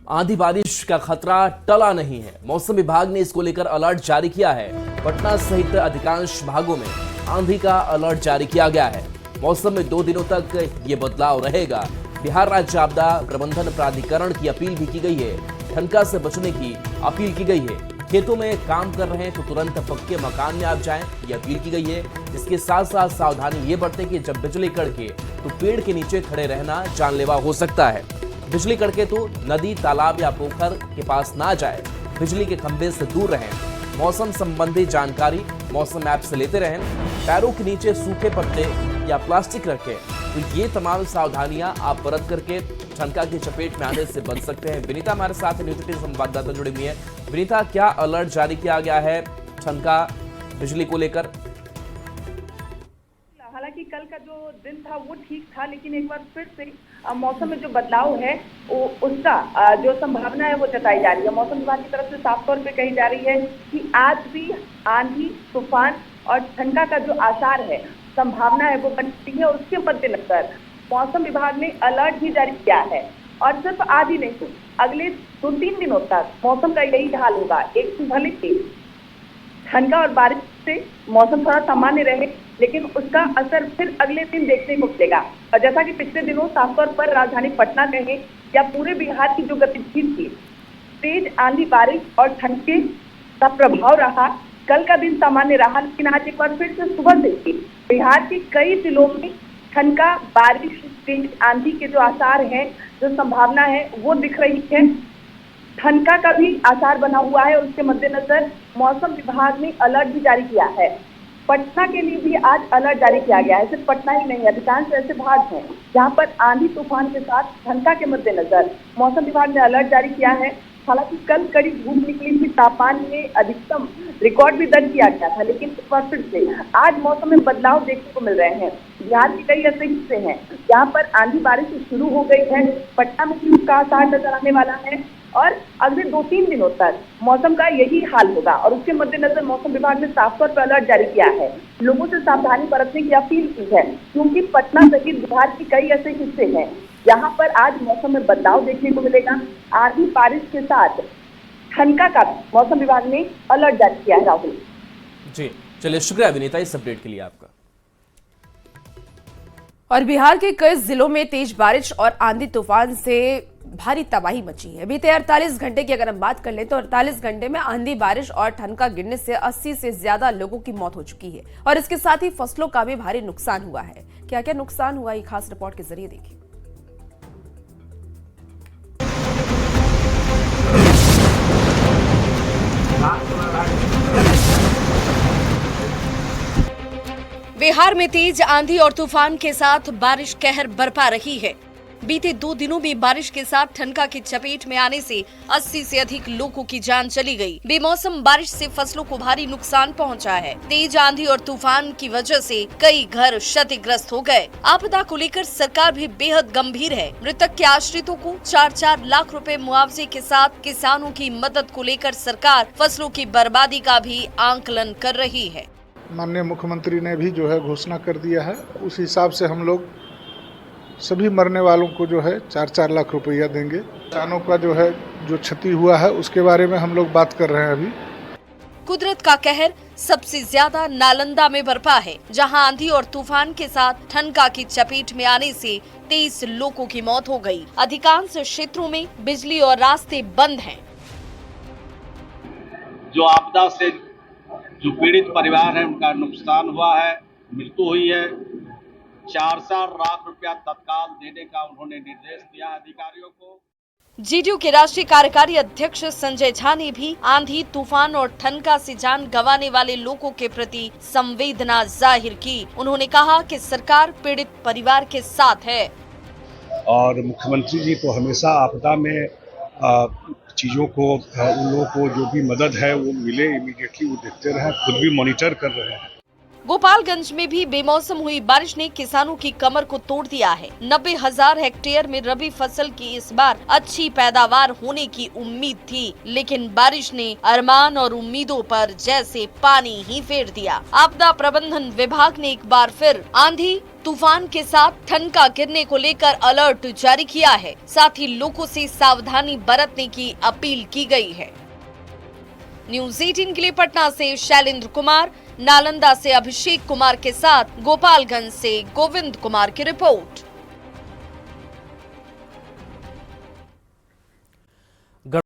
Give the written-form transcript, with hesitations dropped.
आंधी बारिश का खतरा टला नहीं है। मौसम विभाग ने इसको लेकर अलर्ट जारी किया है। पटना सहित अधिकांश भागों में आंधी का अलर्ट जारी किया गया है। मौसम में 2 दिनों तक ये बदलाव रहेगा। बिहार राज्य आपदा प्रबंधन प्राधिकरण की अपील भी की गई है। ठनका से बचने की अपील की गई है। खेतों में काम कर रहे हैं तो तुरंत पक्के मकान में आप जाएं, ये अपील की गई है। इसके साथ साथ सावधानी ये बरतें कि जब बिजली कड़के तो पेड़ के नीचे खड़े रहना जानलेवा हो सकता है। बिजली कड़के तो नदी, तालाब या पोखर के पास ना जाए। बिजली के खंभे से दूर रहें। मौसम संबंधी जानकारी मौसम ऐप से लेते रहें। पैरों के नीचे सूखे पत्ते या प्लास्टिक रखें। तो ये तमाम सावधानियां आप बरत करके ठनका की चपेट में आने से बच सकते हैं। विनीता हमारे साथ न्यूज 18 संवाददाता जुड़ी हुई है। विनीता, क्या अलर्ट जारी किया गया है ठनका बिजली को लेकर? हालांकि कल का जो दिन था वो ठीक था, लेकिन एक बार फिर से मौसम में जो बदलाव है उसका जो संभावना है वो जताई जा रही है। मौसम विभाग की तरफ से साफ तौर पे कही जा रही है कि आज भी आंधी, तूफान और ठनका का जो आसार है, संभावना है वो बनती है। और उसके मद्देनजर मौसम विभाग ने अलर्ट भी जारी किया है। और सिर्फ आज ही नहीं, अगले 2-3 दिनों तक मौसम का यही हाल होगा। एक भले ठनका और बारिश से मौसम थोड़ा सामान्य रहे, लेकिन उसका असर फिर अगले दिन देखने को मिलेगा। और जैसा कि पिछले दिनों साफ तौर पर राजधानी पटना कहे या पूरे बिहार की जो गतिविधि थी, तेज आंधी, बारिश और ठनके का प्रभाव रहा। कल का दिन सामान्य रहा, लेकिन आज एक बार फिर से सुबह से बिहार के कई जिलों में ठनका, बारिश, तेज आंधी के जो आसार हैं, जो संभावना है वो दिख रही है। ठनका का भी आसार बना हुआ है। उसके मद्देनजर मौसम विभाग ने अलर्ट भी जारी किया है। पटना के लिए भी आज अलर्ट जारी किया गया है। सिर्फ पटना ही नहीं, अधिकांश ऐसे भाग हैं जहां पर आंधी तूफान के साथ ठनका के मद्देनजर मौसम विभाग ने अलर्ट जारी किया है। हालांकि कल कड़ी धूप निकली थी, तापमान में अधिकतम रिकॉर्ड भी दर्ज किया गया था, लेकिन इस बार फिर से आज मौसम में बदलाव देखने को मिल रहे हैं। बिहार के कई ऐसे हिस्से हैं जहाँ पर आंधी बारिश शुरू हो गई है। पटना में भी उसका आसार नजर आने वाला है और अगले 2-3 दिनों तक मौसम का यही हाल होगा। और उसके मद्देनजर मौसम विभाग ने साफ तौर पर अलर्ट जारी किया है। लोगों से सावधानी बरतने की अपील की है, क्योंकि पटना सहित बिहार के कई ऐसे हिस्से हैं जहां पर आज मौसम में बदलाव देखने को मिलेगा। आंधी बारिश के साथ ठनका का मौसम विभाग ने अलर्ट जारी किया है। राहुल जी, चलिए, शुक्रिया विनीता इस अपडेट के लिए आपका। और बिहार के कई जिलों में तेज बारिश और आंधी तूफान से भारी तबाही मची है। बीते 48 घंटे की अगर हम बात कर लें तो 48 घंटे में आंधी, बारिश और ठनका गिरने से 80 से ज्यादा लोगों की मौत हो चुकी है। और इसके साथ ही फसलों का भी भारी नुकसान हुआ है। क्या क्या नुकसान हुआ, ये खास रिपोर्ट के जरिए देखिए। बिहार में तेज आंधी और तूफान के साथ बारिश कहर बरपा रही है। बीते 2 दिनों में बारिश के साथ ठनका की चपेट में आने से 80 से अधिक लोगों की जान चली गई। बेमौसम बारिश से फसलों को भारी नुकसान पहुंचा है। तेज आंधी और तूफान की वजह से कई घर क्षतिग्रस्त हो गए। आपदा को लेकर सरकार भी बेहद गंभीर है। मृतक के आश्रितों को 4-4 लाख रुपए मुआवजे के साथ किसानों की मदद को लेकर सरकार फसलों की बर्बादी का भी आंकलन कर रही है। माननीय मुख्यमंत्री ने भी जो है घोषणा कर दिया है। उस हिसाब से हम लोग सभी मरने वालों को जो है 4-4 लाख रुपया देंगे। किसानों का जो है जो क्षति हुआ है उसके बारे में हम लोग बात कर रहे हैं अभी। कुदरत का कहर सबसे ज्यादा नालंदा में बरपा है, जहां आंधी और तूफान के साथ ठनका की चपेट में आने से 23 लोगों की मौत हो गई। अधिकांश क्षेत्रों में बिजली और रास्ते बंद हैं। जो आपदा से जो पीड़ित परिवार है उनका नुकसान हुआ है, मृत्यु हुई है। 4-4 लाख रुपया तत्काल देने का उन्होंने निर्देश दिया अधिकारियों को। जीडीयू के राष्ट्रीय कार्यकारी अध्यक्ष संजय झा ने भी आंधी, तूफान और ठनका से जान गंवाने वाले लोगों के प्रति संवेदना जाहिर की। उन्होंने कहा कि सरकार पीड़ित परिवार के साथ है। और मुख्यमंत्री जी तो हमेशा आपदा में चीज़ों को, उन लोगों को जो भी मदद है वो मिले इमीडिएटली, वो देखते रहे, खुद भी मॉनिटर कर रहे हैं। गोपालगंज में भी बेमौसम हुई बारिश ने किसानों की कमर को तोड़ दिया है। 90,000 हेक्टेयर में रबी फसल की इस बार अच्छी पैदावार होने की उम्मीद थी, लेकिन बारिश ने अरमान और उम्मीदों पर जैसे पानी ही फेर दिया। आपदा प्रबंधन विभाग ने एक बार फिर आंधी, तूफान के साथ ठनका गिरने को लेकर अलर्ट जारी किया है। साथ ही लोगों से सावधानी बरतने की अपील की गई है। न्यूज़ 18 के लिए पटना से शैलेंद्र कुमार, नालंदा से अभिषेक कुमार के साथ गोपालगंज से गोविंद कुमार की रिपोर्ट।